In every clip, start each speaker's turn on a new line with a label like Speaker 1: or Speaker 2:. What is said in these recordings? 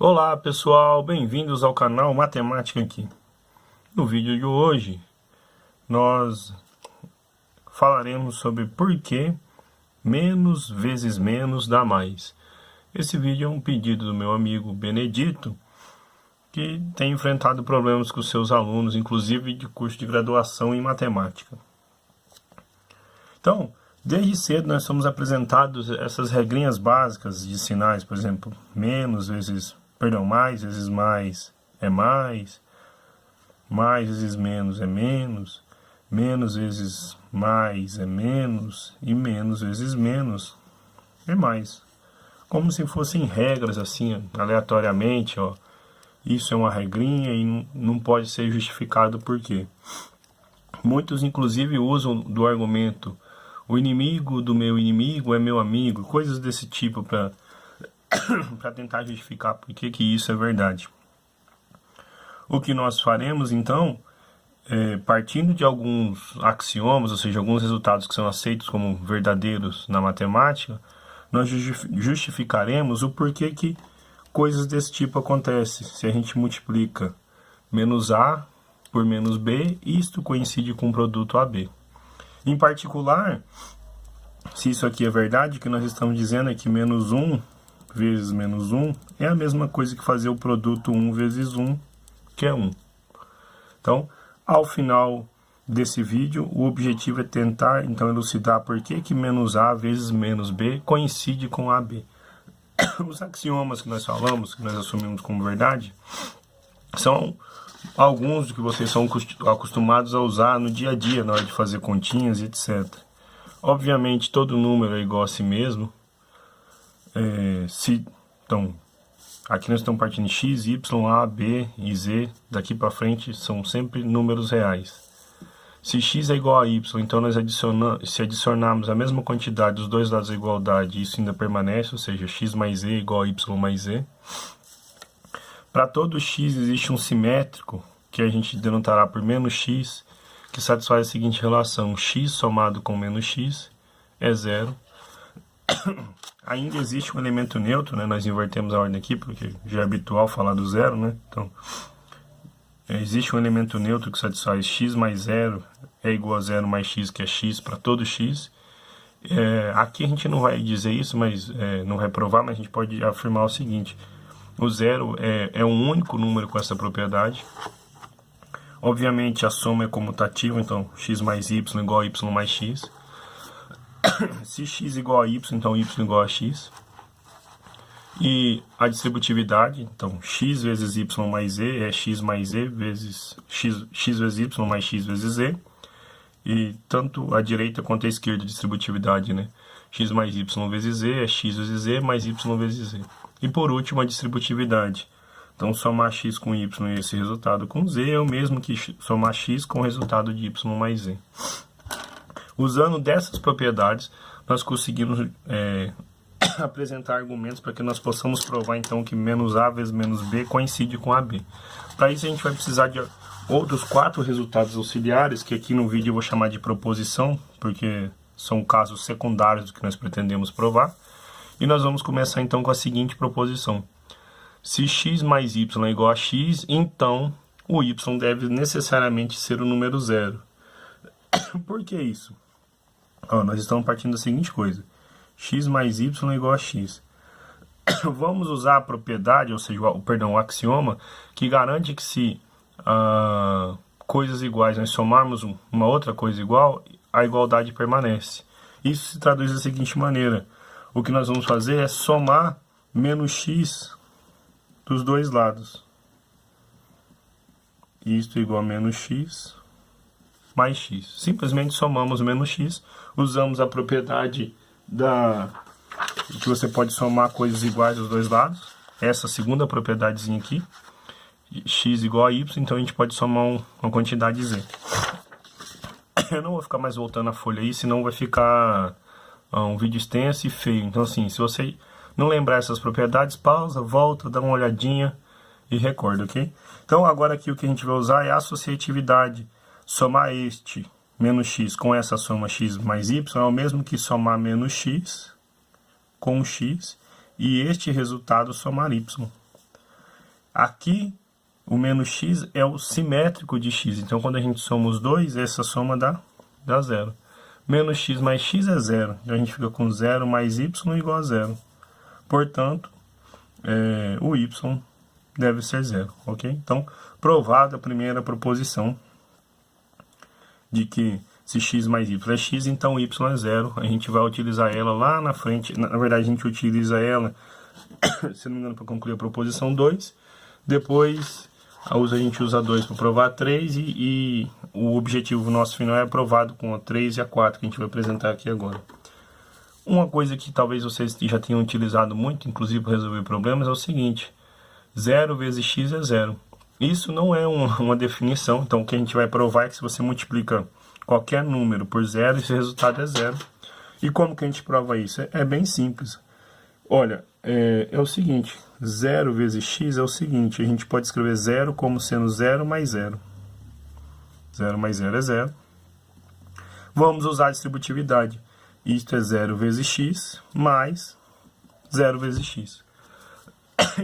Speaker 1: Olá pessoal, bem-vindos ao canal Matemática aqui. No vídeo de hoje, nós falaremos sobre por que menos vezes menos dá mais. Esse vídeo é um pedido do meu amigo Benedito, que tem enfrentado problemas com seus alunos, inclusive de curso de graduação em matemática. Então, desde cedo nós somos apresentados essas regrinhas básicas de sinais, por exemplo, mais vezes mais é mais vezes menos é menos vezes mais é menos e menos vezes menos é mais. Como se fossem regras assim, aleatoriamente, ó. Isso é uma regrinha e não pode ser justificado por quê. Muitos inclusive usam do argumento o inimigo do meu inimigo é meu amigo, coisas desse tipo para tentar justificar por que isso é verdade. O que nós faremos então, partindo de alguns axiomas, ou seja, alguns resultados que são aceitos como verdadeiros na matemática, nós justificaremos o porquê que coisas desse tipo acontecem. Se a gente multiplica menos A por menos B, isto coincide com o produto AB. Em particular, se isso aqui é verdade, o que nós estamos dizendo é que menos 1 vezes menos 1 é a mesma coisa que fazer o produto 1 vezes 1, que é 1. Então, ao final desse vídeo, o objetivo é tentar então elucidar por que menos A vezes menos B coincide com AB. Os axiomas que nós falamos, que nós assumimos como verdade, são alguns que vocês são acostumados a usar no dia a dia, na hora de fazer continhas e etc. Obviamente, todo número é igual a si mesmo. Então, aqui nós estamos partindo de x, y, a, b e z. Daqui para frente são sempre números reais. Se x é igual a y, então nós se adicionarmos a mesma quantidade dos dois lados da igualdade, isso ainda permanece, ou seja, x mais z é igual a y mais z. Para todo x existe um simétrico, que a gente denotará por menos x, que satisfaz a seguinte relação: x somado com menos x é zero. Ainda existe um elemento neutro, né? Nós invertemos a ordem aqui, porque já é habitual falar do zero, né? Então, existe um elemento neutro que satisfaz x mais zero é igual a zero mais x, que é x para todo x. Aqui a gente não vai dizer isso, mas não vai provar, mas a gente pode afirmar o seguinte: o zero é um único número com essa propriedade. Obviamente a soma é comutativa, então x mais y igual a y mais x. Se x igual a y, então y igual a x. E a distributividade, então x vezes y mais z é x mais z vezes x vezes y mais x vezes z. E tanto a direita quanto a esquerda, a distributividade, né? X mais y vezes z é x vezes z mais y vezes z. E por último a distributividade. Então somar x com y e esse resultado com z é o mesmo que somar x com o resultado de y mais z. Usando dessas propriedades, nós conseguimos apresentar argumentos para que nós possamos provar então que menos A vezes menos B coincide com AB. Para isso a gente vai precisar de outros 4 resultados auxiliares, que aqui no vídeo eu vou chamar de proposição, porque são casos secundários do que nós pretendemos provar. E nós vamos começar então com a seguinte proposição: se x mais y é igual a x, então o y deve necessariamente ser o número zero. Por que isso? Nós estamos partindo da seguinte coisa: x mais y é igual a x. Vamos usar a propriedade, ou seja, o axioma, que garante que se coisas iguais nós somarmos uma outra coisa igual, a igualdade permanece. Isso se traduz da seguinte maneira: o que nós vamos fazer é somar menos x dos dois lados. Isto é igual a menos x mais x. Simplesmente somamos menos x, usamos a propriedade que você pode somar coisas iguais dos dois lados, essa segunda propriedadezinha aqui, x igual a y, então a gente pode somar uma quantidade z. Eu não vou ficar mais voltando a folha aí, senão vai ficar um vídeo extenso e feio. Então assim, se você não lembrar essas propriedades, pausa, volta, dá uma olhadinha e recorda, ok? Então agora aqui o que a gente vai usar é a associatividade. Somar este menos x com essa soma x mais y é o mesmo que somar menos x com x e este resultado somar y. Aqui, o menos x é o simétrico de x. Então, quando a gente soma os dois, essa soma dá zero. Menos x mais x é zero. Então, a gente fica com 0 mais y igual a zero. Portanto, o y deve ser zero, ok? Então, provada a primeira proposição de que se x mais y é x, então y é zero. A gente vai utilizar ela lá na frente. Na verdade, a gente utiliza ela, se não me engano, para concluir a proposição 2. Depois, a gente usa 2 para provar 3 e o objetivo nosso final é aprovado com a 3 e a 4, que a gente vai apresentar aqui agora. Uma coisa que talvez vocês já tenham utilizado muito, inclusive para resolver problemas, é o seguinte: 0 vezes x é 0. Isso não é uma definição, então o que a gente vai provar é que se você multiplica qualquer número por 0, esse resultado é 0. E como que a gente prova isso? É bem simples. Olha, é o seguinte: 0 vezes x é o seguinte, a gente pode escrever 0 como sendo 0 mais 0. 0 mais 0 é 0. Vamos usar a distributividade. Isto é 0 vezes x mais 0 vezes x.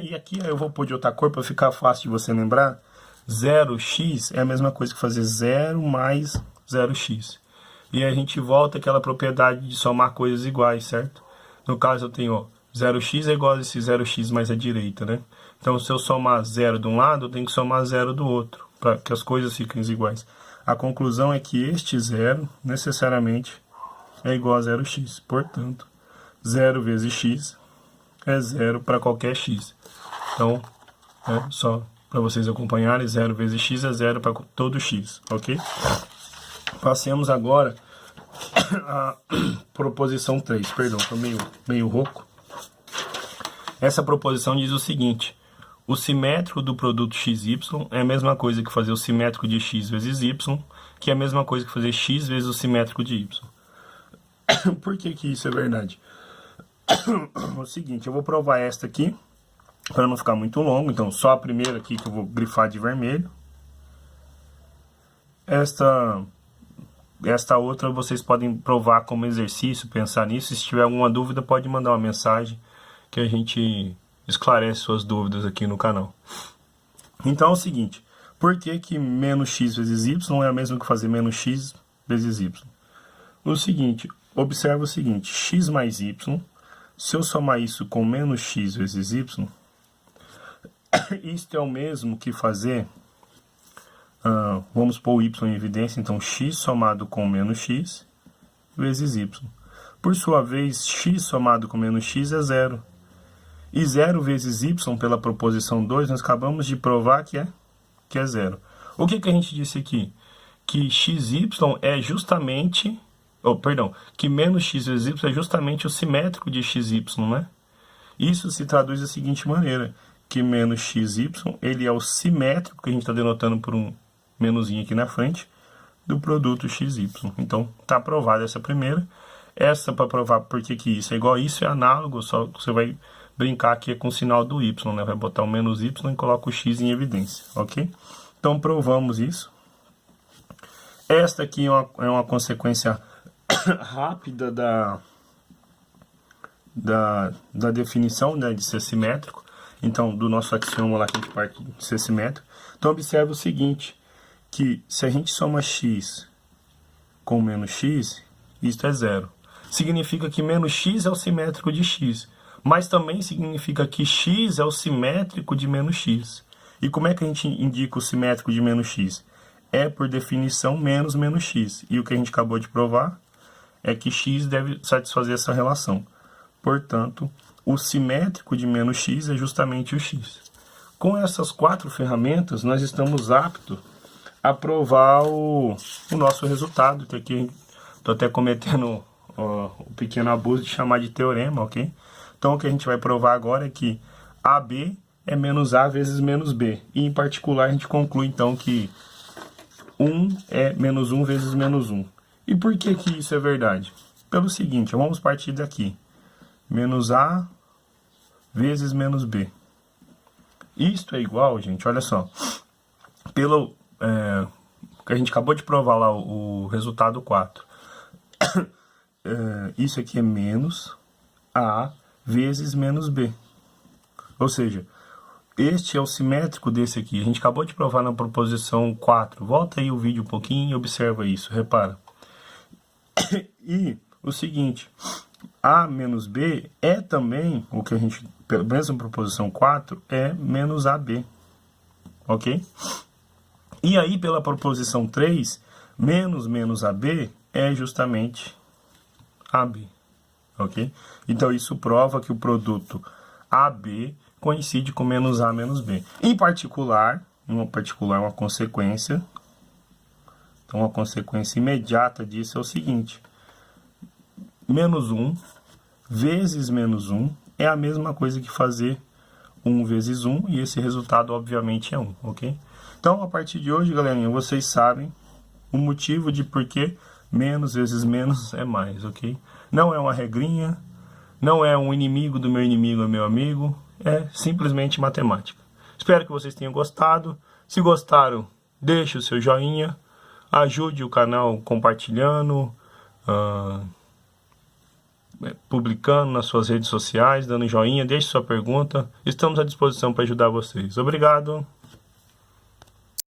Speaker 1: E aqui eu vou pôr de outra cor para ficar fácil de você lembrar. 0x é a mesma coisa que fazer 0 mais 0x. E a gente volta àquela propriedade de somar coisas iguais, certo? No caso eu tenho 0x é igual a esse 0x mais a direita, né? Então se eu somar 0 de um lado, eu tenho que somar 0 do outro, para que as coisas fiquem iguais. A conclusão é que este 0 necessariamente é igual a 0x. Portanto, 0 vezes x é 0 para qualquer x. Então, só para vocês acompanharem, 0 vezes x é 0 para todo x, ok? Passemos agora a proposição 3. Perdão, estou meio rouco. Essa proposição diz o seguinte: o simétrico do produto xy é a mesma coisa que fazer o simétrico de x vezes y, que é a mesma coisa que fazer x vezes o simétrico de y. Por que isso é verdade? É o seguinte, eu vou provar esta aqui, para não ficar muito longo. Então, só a primeira aqui que eu vou grifar de vermelho. Esta outra vocês podem provar como exercício, pensar nisso. Se tiver alguma dúvida, pode mandar uma mensagem que a gente esclarece suas dúvidas aqui no canal. Então é o seguinte: por que menos x vezes y é a mesma que fazer menos x vezes y? O seguinte, observa o seguinte: x mais y, se eu somar isso com menos x vezes y, isto é o mesmo que fazer, vamos pôr o y em evidência, então x somado com menos x vezes y. Por sua vez, x somado com menos x é 0. E 0 vezes y, pela proposição 2, nós acabamos de provar que é 0. O que a gente disse aqui? Que xy é justamente... que menos x vezes y é justamente o simétrico de xy, né? Isso se traduz da seguinte maneira: que menos xy, ele é o simétrico, que a gente está denotando por um menuzinho aqui na frente, do produto xy. Então, está aprovada essa primeira. Essa, para provar por que isso é igual a isso, é análogo, só que você vai brincar aqui com o sinal do y, né? Vai botar o menos y e coloca o x em evidência, ok? Então, provamos isso. Esta aqui é uma consequência rápida da definição, né, de ser simétrico. Então, do nosso axioma lá que a gente parte de ser simétrico. Então, observa o seguinte, que se a gente soma x com menos x, isto é 0. Significa que menos x é o simétrico de x, mas também significa que x é o simétrico de menos x. E como é que a gente indica o simétrico de menos x? É, por definição, menos x. E o que a gente acabou de provar é que x deve satisfazer essa relação. Portanto, o simétrico de menos x é justamente o x. Com essas 4 ferramentas, nós estamos aptos a provar o nosso resultado, que aqui estou até cometendo o pequeno abuso de chamar de teorema, ok? Então, o que a gente vai provar agora é que AB é menos A vezes menos B. E, em particular, a gente conclui, então, que 1 é menos 1 vezes menos 1. E por que isso é verdade? Pelo seguinte, vamos partir daqui. Menos A vezes menos B. Isto é igual, gente, olha só. Pelo que a gente acabou de provar lá, o resultado 4. Isso aqui é menos A vezes menos B. Ou seja, este é o simétrico desse aqui. A gente acabou de provar na proposição 4. Volta aí o vídeo um pouquinho e observa isso, repara. E o seguinte, A menos B é também, o que a gente, pela mesma proposição 4, é menos AB, ok? E aí, pela proposição 3, menos AB é justamente AB, ok? Então, isso prova que o produto AB coincide com menos A menos B. Em particular, uma consequência, então uma consequência imediata disso é o seguinte, menos 1 vezes menos 1 é a mesma coisa que fazer 1 vezes 1, e esse resultado, obviamente, é 1, ok? Então, a partir de hoje, galerinha, vocês sabem o motivo de por que menos vezes menos é mais, ok? Não é uma regrinha, não é um inimigo do meu inimigo é meu amigo, é simplesmente matemática. Espero que vocês tenham gostado. Se gostaram, deixe o seu joinha, ajude o canal compartilhando, publicando nas suas redes sociais, dando joinha, deixe sua pergunta. Estamos à disposição para ajudar vocês. Obrigado.